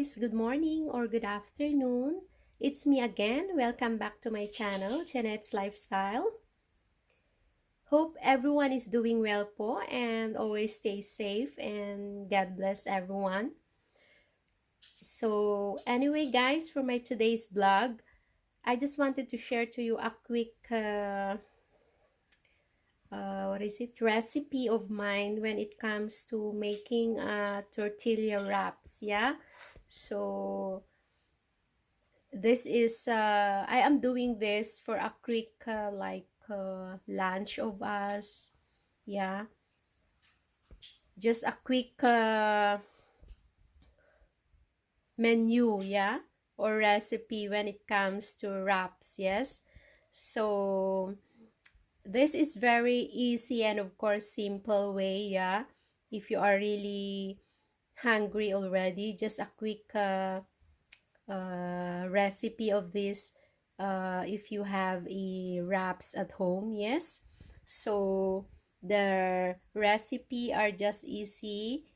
guys, good morning or good afternoon. It's me again. Welcome back to my channel, Jeanette's Lifestyle. Hope everyone is doing well po and always stay safe and God bless everyone. So anyway guys, for my today's vlog, I just wanted to share to you a quick recipe of mine when it comes to making tortilla wraps. Yeah, so this is I am doing this for a quick lunch of us. Yeah, just a quick menu, yeah, or recipe when it comes to wraps. Yes, so this is very easy and of course simple way. Yeah, if you are really hungry already, just a quick recipe of this if you have a wraps at home. Yes, so the recipe are just easy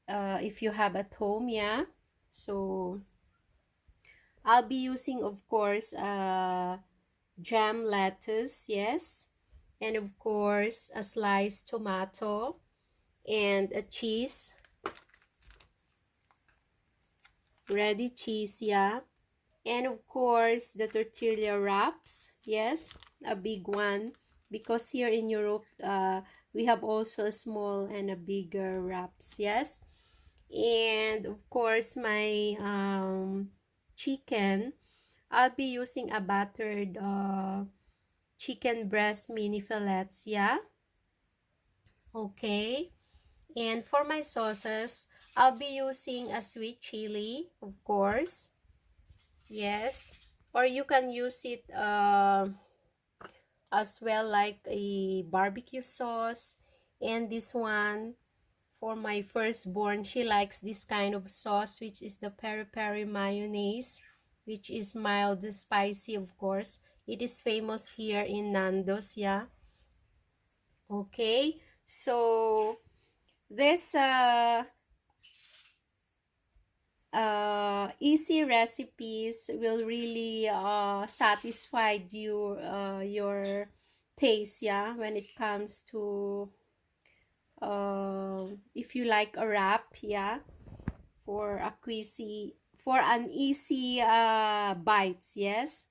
if you have at home. Yeah, so I'll be using of course jam lettuce. Yes, and of course a sliced tomato and a cheese, ready cheese. Yeah, and of course the tortilla wraps. Yes, a big one, because here in Europe we have also a small and a bigger wraps. Yes, and of course my chicken. I'll be using a battered chicken breast mini fillets. Yeah, okay. And for my sauces, I'll be using a sweet chili, of course. Yes, or you can use it as well like a barbecue sauce. And this one for my firstborn, she likes this kind of sauce, which is the Peri-Peri mayonnaise, which is mild spicy. Of course it is famous here in Nando's. Yeah, okay. So this easy recipes will really satisfy your taste. Yeah, when it comes to if you like a wrap. Yeah, for a queasy, for an easy bites. Yes,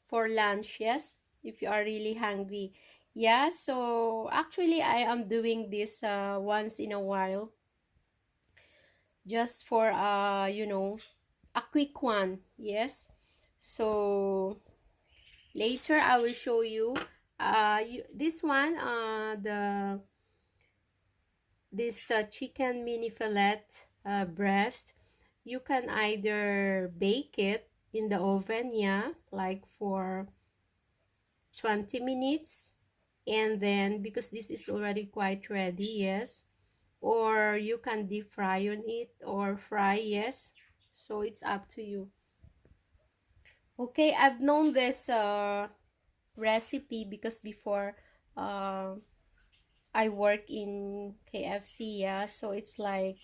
for lunch. Yes, if you are really hungry. Yeah, so actually I am doing this once in a while, just for a quick one. Yes, so later I will show you this one, this chicken mini fillet breast. You can either bake it in the oven, yeah, like for 20 minutes, and then because this is already quite ready. Yes, or you can deep fry on it or fry. Yes, so it's up to you. Okay, I've known this recipe because before uh, I work in KFC. Yeah, so it's like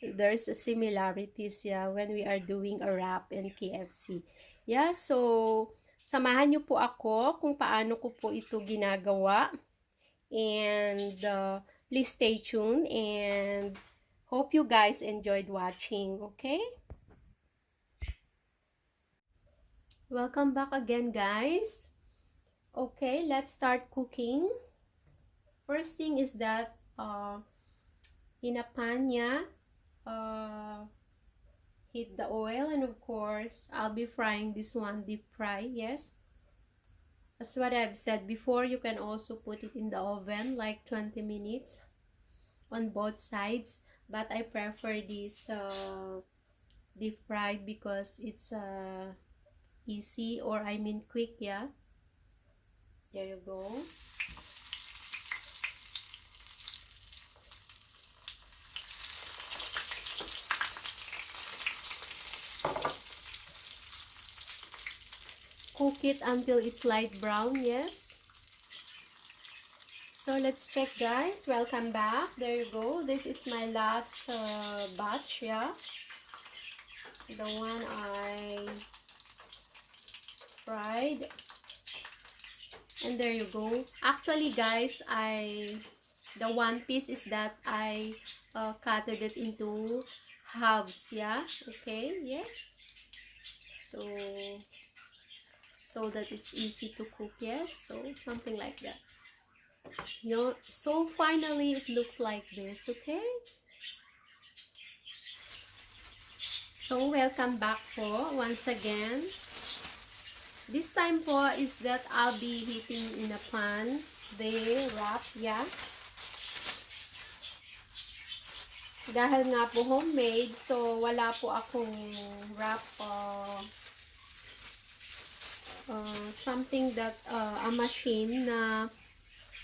there's a similarities. Yeah, when we are doing a wrap in KFC. Yeah, so samahan niyo po ako kung paano ko po ito ginagawa, and please stay tuned and hope you guys enjoyed watching. Okay, welcome back again guys. Okay, let's start cooking. First thing is that in a pan, yeah, heat the oil, and of course I'll be frying this one, deep fry. Yes, as what I've said before, you can also put it in the oven like 20 minutes on both sides, but I prefer this deep fried because it's easy, or I mean quick. Yeah, there you go. Cook it until it's light brown. Yes, so let's check guys. Welcome back. There you go. This is my last batch. Yeah, The one I fried. And there you go. Actually, guys, the one piece is that I cutted it into halves, yeah? Okay, yes. So that it's easy to cook, yes? So, something like that. So finally, it looks like this, okay? So, welcome back po once again. This time po is that I'll be heating in a pan the wrap, yeah? Dahil nga po homemade, so wala po akong wrap something that a machine na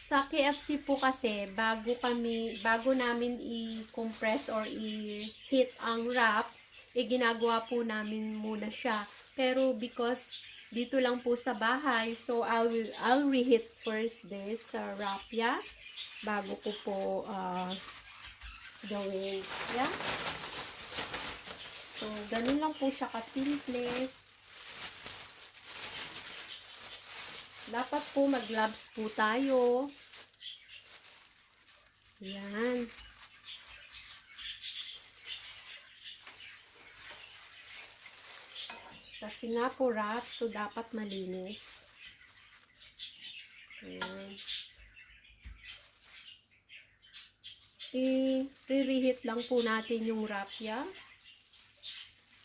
sa KFC po kasi bago namin i-compress or i-heat ang wrap, ginagawa po namin muna siya. Pero because dito lang po sa bahay, so I'll reheat first this wrap, yeah, bago ko po gawin, yeah. So ganun lang po siya kasimple. Dapat po mag-gloves po tayo. Yan. Kasi nga po wrap, so dapat malinis. Yan. I-reheat lang po natin yung wrap, yeah?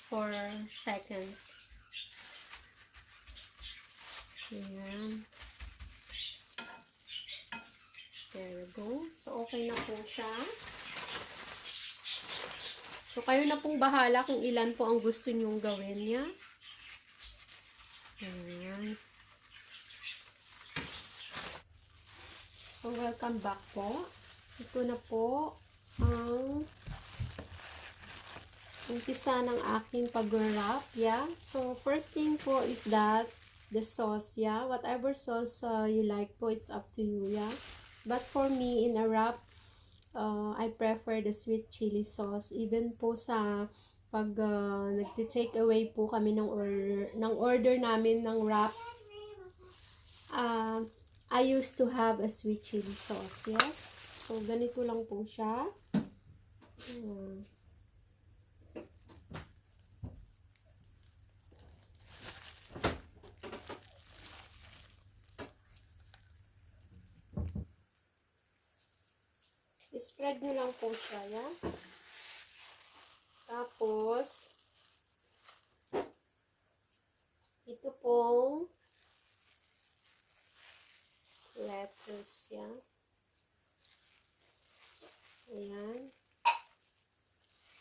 For seconds. Ayan. There you go. So, okay na po siya. So, kayo na pong bahala kung ilan po ang gusto nyong gawin niya. Ayan. So, welcome back po. Ito na po ang umpisa ng aking pag-wrap, yeah? So, first thing po is that the sauce, yeah? Whatever sauce you like po, it's up to you, yeah? But for me, in a wrap, I prefer the sweet chili sauce. Even po sa pag nag-take away po kami ng order namin ng wrap, I used to have a sweet chili sauce, yes? So, ganito lang po siya. Spread nyo lang po siya, yeah? Tapos, ito pong lettuce, yeah? Ayan.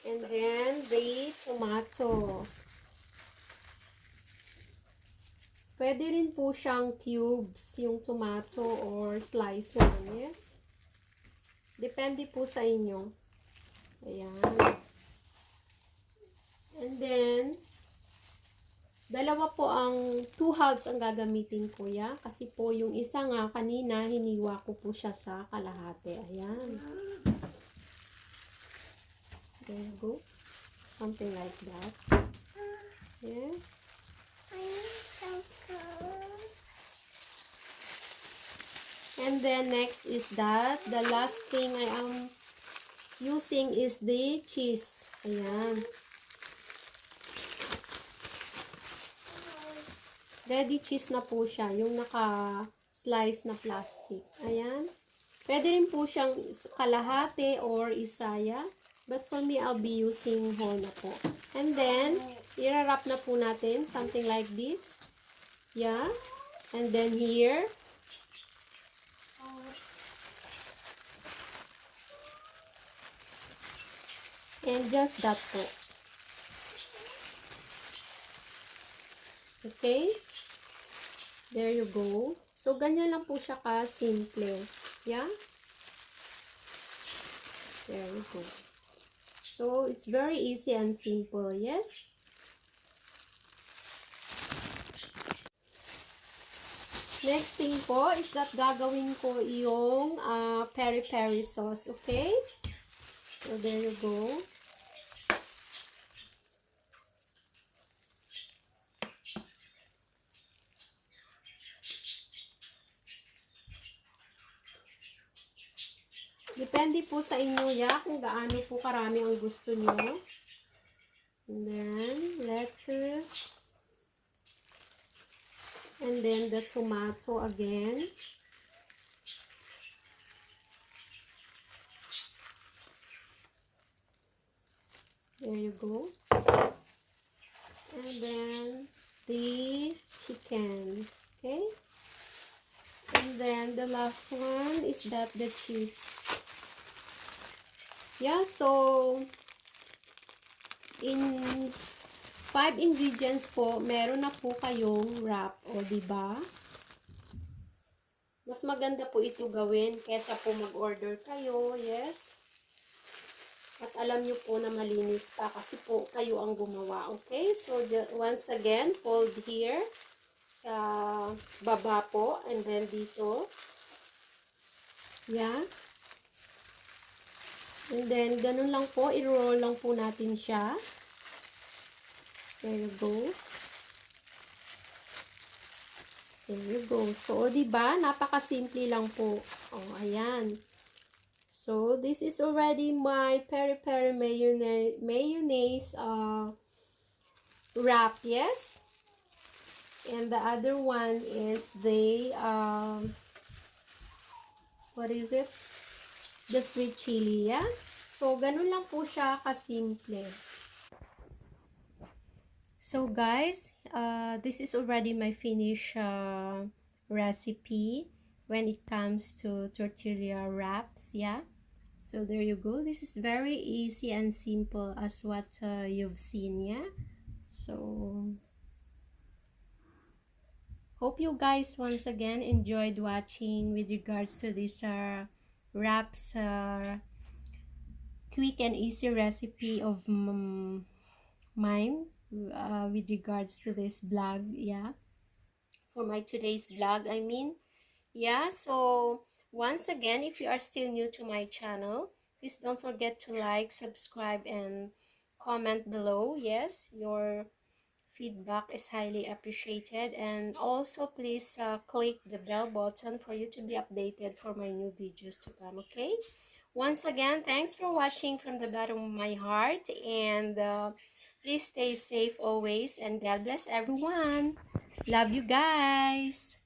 And then, the tomato. Pwede rin po siyang cubes, yung tomato, or slice one, yes? Depende po sa inyo. Ayan. And then, dalawa po ang 2 halves ang gagamitin ko, ya. Kasi po yung isa nga kanina, hiniwa ko po siya sa kalahati. Ayan. There you go. Something like that. Yes. And then next is that the last thing I am using is the cheese. Ayan. Ready cheese na po siya, yung naka-slice na plastic. Ayan. Pwede rin po siyang kalahati or isaya. But for me, I'll be using whole na po. And then, i-wrap na po natin. Something like this. Yeah. And then here. And just that po. Okay? There you go. So, ganyan lang po siya ka-simple. Yeah? There you go. So, it's very easy and simple. Yes? Next thing po is that gagawin ko yung peri-peri sauce. Okay? So, there you go. Depende po sa inyo ya kung gaano po karami ang gusto nyo. And then, lettuce. And then, the tomato again. There you go. And then, the chicken. Okay. And then, the last one is that the cheese. Yeah, so, in 5 ingredients po, meron na po kayong wrap. O, diba? Mas maganda po ito gawin kesa po mag-order kayo. Yes. At alam nyo po na malinis pa kasi po kayo ang gumawa. Okay? So, once again, fold here sa baba po. And then dito. Yeah. And then, ganun lang po. I-roll lang po natin siya. There you go. There you go. So, diba? Napakasimple lang po. Oh, ayan. So, this is already my peri-peri mayonnaise wrap, yes? And the other one is the, what is it? The sweet chili, yeah? So, ganun lang po siya kasimple. So, guys, this is already my finished recipe when it comes to tortilla wraps, yeah? So there you go. This is very easy and simple as what you've seen, yeah? So hope you guys once again enjoyed watching with regards to this wraps quick and easy recipe of mine with regards to this vlog, yeah? For my today's vlog, I mean. Yeah, so once again, if you are still new to my channel, please don't forget to like, subscribe, and comment below. Yes, your feedback is highly appreciated. And also, please click the bell button for you to be updated for my new videos to come, okay? Once again, thanks for watching from the bottom of my heart. And please stay safe always. And God bless everyone. Love you guys.